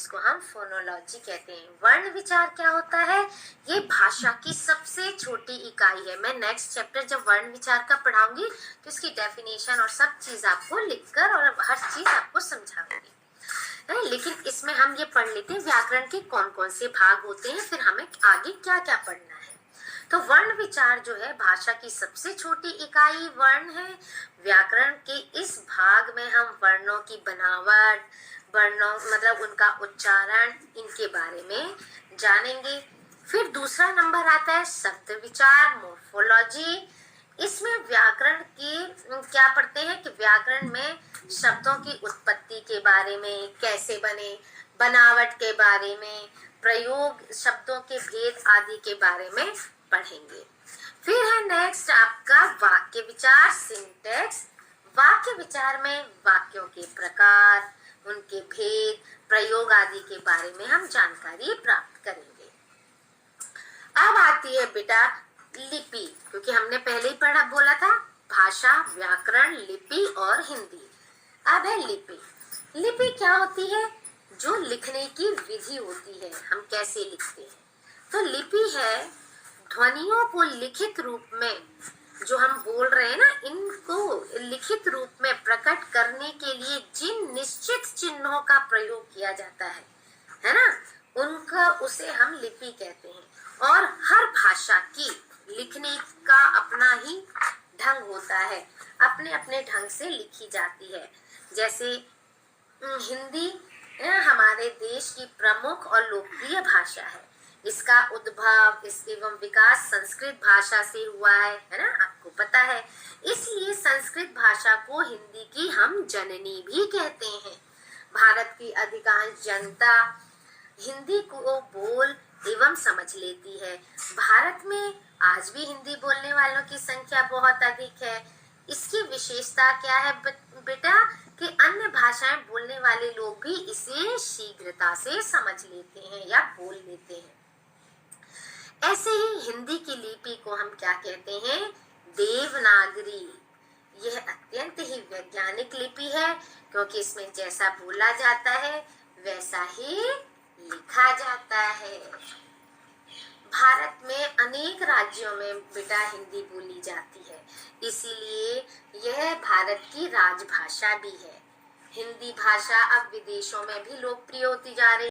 जिसको हम फोनोलॉजी कहते हैं। वर्ण विचार क्या होता है? ये भाषा की सबसे छोटी इकाई है। मैं नेक्स्ट चैप्टर जब वर्ण विचार का पढ़ाऊंगी तो इसकी डेफिनेशन और सब चीज आपको लिखकर और हर चीज आपको समझाऊंगी। लेकिन इसमें हम ये पढ़ लेते हैं व्याकरण के कौन कौन से भाग होते हैं, फिर हमें आगे क्या क्या पढ़ना है। तो वर्ण विचार जो है भाषा की सबसे छोटी इकाई वर्ण है। व्याकरण के इस भाग में हम वर्णों की बनावट, वर्णों मतलब उनका उच्चारण, इनके बारे में जानेंगे। फिर दूसरा नंबर आता है शब्द विचार, मोर्फोलॉजी। इसमें व्याकरण की क्या पढ़ते हैं कि व्याकरण में शब्दों की उत्पत्ति के बारे में, कैसे बने, बनावट के बारे में, प्रयोग, शब्दों के भेद आदि के बारे में पढ़ेंगे। फिर है नेक्स्ट आपका वाक्य विचार, सिंटेक्स। वाक्य विचार में वाक्यों के प्रकार, उनके भेद, प्रयोग आदि के बारे में हम जानकारी प्राप्त करेंगे। अब आती है बेटा लिपि, क्योंकि हमने पहले ही पढ़ा बोला था भाषा, व्याकरण, लिपि और हिंदी। अब है लिपि। लिपि क्या होती है? जो लिखने की विधि होती है, हम कैसे लिखते हैं। तो लिपि है ध्वनियों को लिखित रूप में, जो हम बोल रहे हैं ना, इनको लिखित रूप में प्रकट करने के लिए जिन निश्चित चिन्हों का प्रयोग किया जाता है ना, उनका उसे हम लिपि कहते हैं। और हर भाषा की लिखने का अपना ही ढंग होता है, अपने अपने ढंग से लिखी जाती है। जैसे हिंदी हमारे देश की प्रमुख और लोकप्रिय भाषा है। इसका उद्भव एवं विकास संस्कृत भाषा से हुआ है ना, आपको पता है। इसलिए संस्कृत भाषा को हिंदी की हम जननी भी कहते हैं। भारत की अधिकांश जनता हिंदी को बोल एवं समझ लेती है। भारत में आज भी हिंदी बोलने वालों की संख्या बहुत अधिक है। इसकी विशेषता क्या है बेटा कि अन्य भाषाएं बोलने वाले लोग भी इसे शीघ्रता से समझ लेते हैं या बोल लेते हैं। ऐसे ही हिंदी की लिपि को हम क्या कहते हैं? देवनागरी। यह अत्यंत ही वैज्ञानिक लिपि है, क्योंकि इसमें जैसा बोला जाता है वैसा ही लिखा जाता है। भारत में अनेक राज्यों में बेटा हिंदी बोली जाती है, इसीलिए यह भारत की राजभाषा भी है। हिंदी भाषा अब विदेशों में भी लोकप्रिय होती जा रही